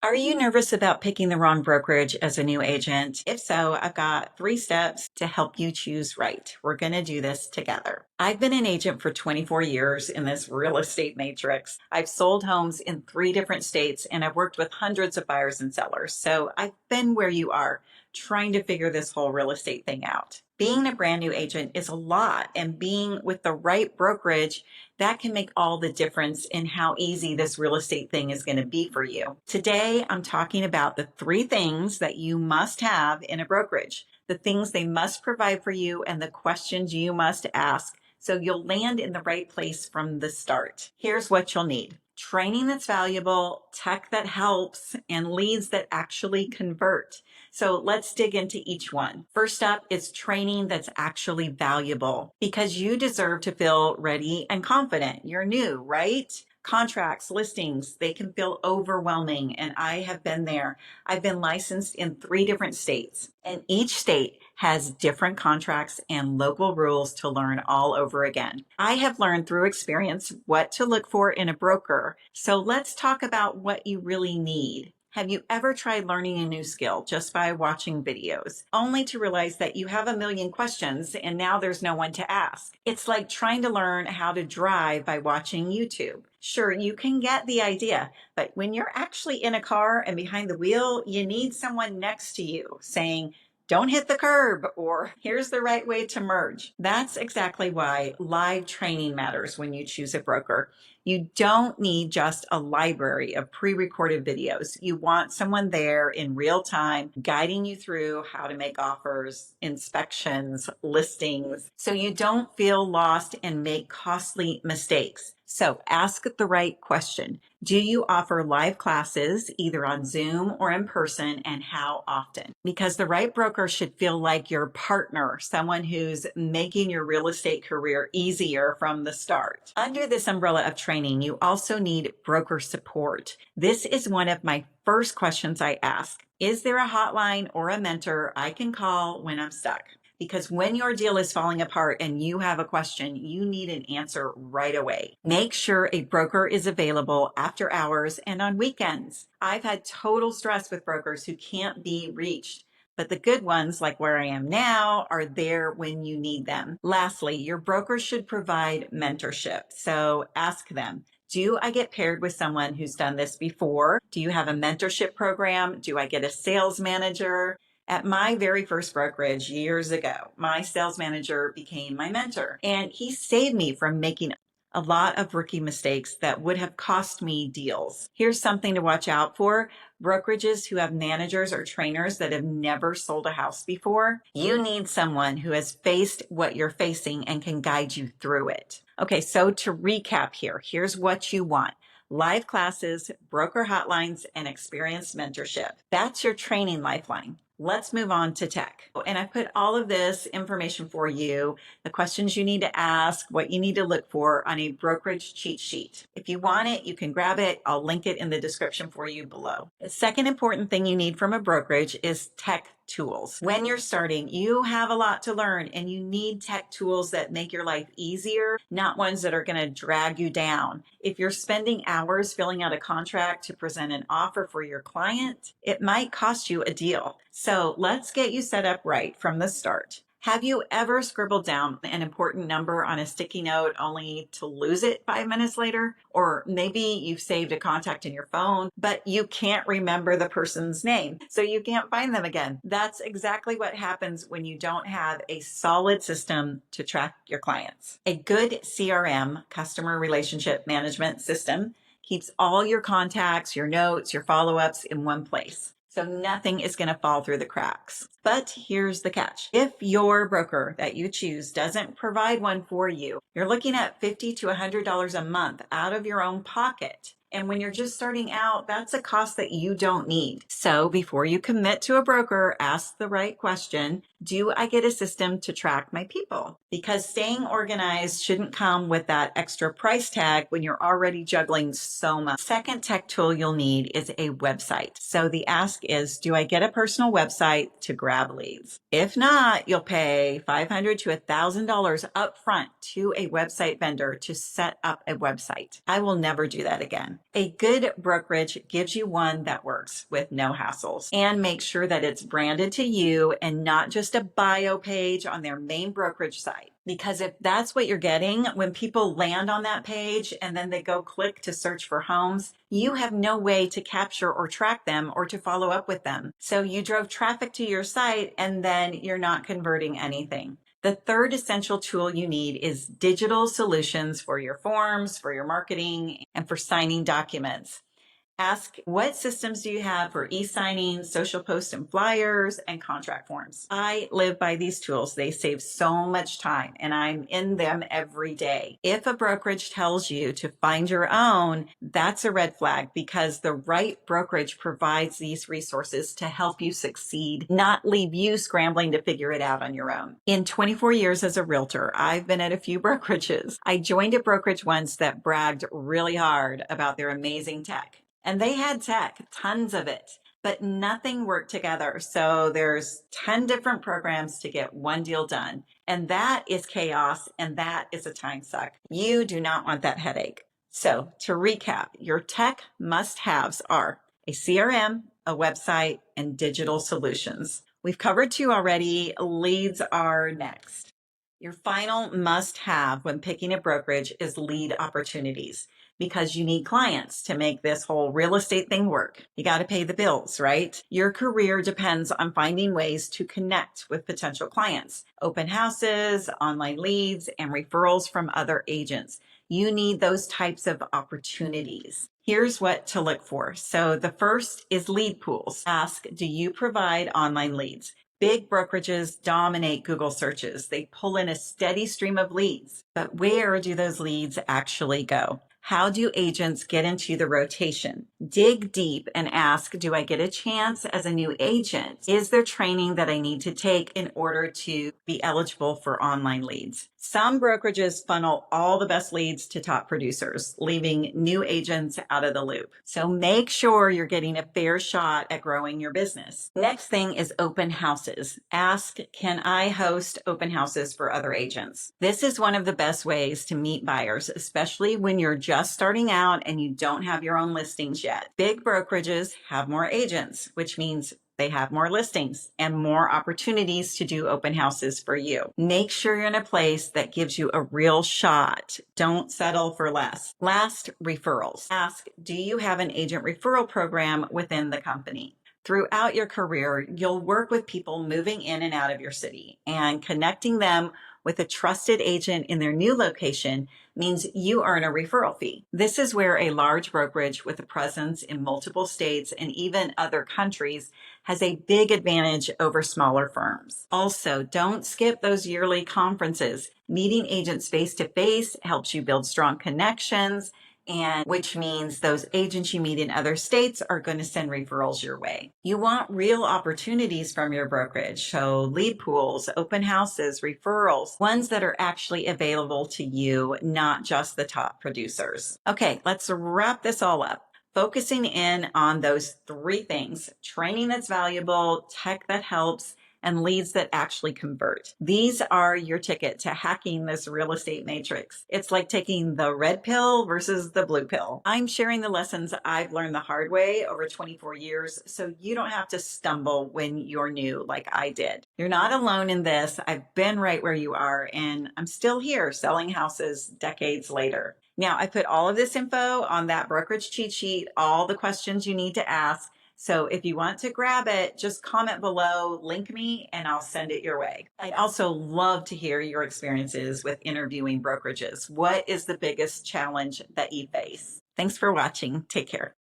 Are you nervous about picking the wrong brokerage as a new agent? If so, I've got 3 steps to help you choose right. We're going to do this together. I've been an agent for 24 years in this real estate matrix. I've sold homes in 3 different states and I've worked with hundreds of buyers and sellers. So I've been where you are, trying to figure this whole real estate thing out. Being a brand new agent is a lot, and being with the right brokerage, that can make all the difference in how easy this real estate thing is going to be for you. Today, I'm talking about the 3 things that you must have in a brokerage, the things they must provide for you, and the questions you must ask so you'll land in the right place from the start. Here's what you'll need: training that's valuable, tech that helps, and leads that actually convert. So let's dig into each one. First up is training that's actually valuable, because you deserve to feel ready and confident. You're new, right? Contracts, listings, they can feel overwhelming, and I have been there. I've been licensed in 3 different states, and each state has different contracts and local rules to learn all over again. I have learned through experience what to look for in a broker. So let's talk about what you really need. Have you ever tried learning a new skill just by watching videos, only to realize that you have a million questions and now there's no one to ask? It's like trying to learn how to drive by watching YouTube. Sure, you can get the idea, but when you're actually in a car and behind the wheel, you need someone next to you saying, "Don't hit the curb," or "Here's the right way to merge." That's exactly why live training matters when you choose a broker. You don't need just a library of pre-recorded videos. You want someone there in real time, guiding you through how to make offers, inspections, listings, so you don't feel lost and make costly mistakes. So ask the right question. Do you offer live classes either on Zoom or in person, and how often? Because the right broker should feel like your partner, someone who's making your real estate career easier from the start. Under this umbrella of training, you also need broker support. This is one of my first questions I ask. Is there a hotline or a mentor I can call when I'm stuck? Because when your deal is falling apart and you have a question, you need an answer right away. Make sure a broker is available after hours and on weekends. I've had total stress with brokers who can't be reached, but the good ones, like where I am now, are there when you need them. Lastly, your broker should provide mentorship. So ask them, do I get paired with someone who's done this before? Do you have a mentorship program? Do I get a sales manager? At my very first brokerage years ago, my sales manager became my mentor, and he saved me from making a lot of rookie mistakes that would have cost me deals. Here's something to watch out for: brokerages who have managers or trainers that have never sold a house before. You need someone who has faced what you're facing and can guide you through it. Okay, so to recap here, here's what you want: live classes, broker hotlines, and experienced mentorship. That's your training lifeline. Let's move on to tech. And I put all of this information for you, the questions you need to ask, what you need to look for, on a brokerage cheat sheet. If you want it, you can grab it. I'll link it in the description for you below. The second important thing you need from a brokerage is tech tools. When you're starting, you have a lot to learn, and you need tech tools that make your life easier, not ones that are going to drag you down. If you're spending hours filling out a contract to present an offer for your client, it might cost you a deal. So let's get you set up right from the start. Have you ever scribbled down an important number on a sticky note only to lose it 5 minutes later? Or maybe you've saved a contact in your phone, but you can't remember the person's name, so you can't find them again. That's exactly what happens when you don't have a solid system to track your clients. A good CRM, customer relationship management system, keeps all your contacts, your notes, your follow-ups in one place, so nothing is going to fall through the cracks. But here's the catch. If your broker that you choose doesn't provide one for you, you're looking at $50 to $100 a month out of your own pocket. And when you're just starting out, that's a cost that you don't need. So before you commit to a broker, ask the right question. Do I get a system to track my people? Because staying organized shouldn't come with that extra price tag when you're already juggling so much. Second tech tool you'll need is a website. So the ask is, do I get a personal website to grab leads? If not, you'll pay $500 to $1,000 upfront to a website vendor to set up a website. I will never do that again. A good brokerage gives you one that works with no hassles, and make sure that it's branded to you and not just a bio page on their main brokerage site. Because if that's what you're getting, when people land on that page and then they go click to search for homes, you have no way to capture or track them or to follow up with them. So you drove traffic to your site and then you're not converting anything. The third essential tool you need is digital solutions for your forms, for your marketing, and for signing documents. Ask, what systems do you have for e-signing, social posts and flyers, and contract forms? I live by these tools. They save so much time, and I'm in them every day. If a brokerage tells you to find your own, that's a red flag, because the right brokerage provides these resources to help you succeed, not leave you scrambling to figure it out on your own. In 24 years as a realtor, I've been at a few brokerages. I joined a brokerage once that bragged really hard about their amazing tech. And they had tech, tons of it, but nothing worked together. So there's 10 different programs to get one deal done. And that is chaos, and that is a time suck. You do not want that headache. So to recap, your tech must-haves are a CRM, a website, and digital solutions. We've covered 2 already. Leads are next. Your final must-have when picking a brokerage is lead opportunities, because you need clients to make this whole real estate thing work. You got to pay the bills, right? Your career depends on finding ways to connect with potential clients, open houses, online leads, and referrals from other agents. You need those types of opportunities. Here's what to look for. So the first is lead pools. Ask, do you provide online leads? Big brokerages dominate Google searches. They pull in a steady stream of leads. But where do those leads actually go? How do agents get into the rotation? Dig deep and ask, do I get a chance as a new agent? Is there training that I need to take in order to be eligible for online leads? Some brokerages funnel all the best leads to top producers, leaving new agents out of the loop. So make sure you're getting a fair shot at growing your business. Next thing is open houses. Ask, can I host open houses for other agents? This is one of the best ways to meet buyers, especially when you're just starting out and you don't have your own listings yet. Big brokerages have more agents, which means they have more listings and more opportunities to do open houses for you. Make sure you're in a place that gives you a real shot. Don't settle for less. Last, referrals. Ask, do you have an agent referral program within the company? Throughout your career, you'll work with people moving in and out of your city, and connecting them with a trusted agent in their new location means you earn a referral fee. This is where a large brokerage with a presence in multiple states and even other countries has a big advantage over smaller firms. Also, don't skip those yearly conferences. Meeting agents face-to-face helps you build strong connections, and which means those agents you meet in other states are going to send referrals your way. You want real opportunities from your brokerage, so lead pools, open houses, referrals, ones that are actually available to you, not just the top producers. Okay, let's wrap this all up. Focusing in on those 3 things: training that's valuable, tech that helps, and leads that actually convert. These are your ticket to hacking this real estate matrix. It's like taking the red pill versus the blue pill. I'm sharing the lessons I've learned the hard way over 24 years, so you don't have to stumble when you're new like I did. You're not alone in this. I've been right where you are, and I'm still here selling houses decades later. Now, I put all of this info on that brokerage cheat sheet, all the questions you need to ask. So if you want to grab it, just comment below, link me, and I'll send it your way. I'd also love to hear your experiences with interviewing brokerages. What is the biggest challenge that you face? Thanks for watching. Take care.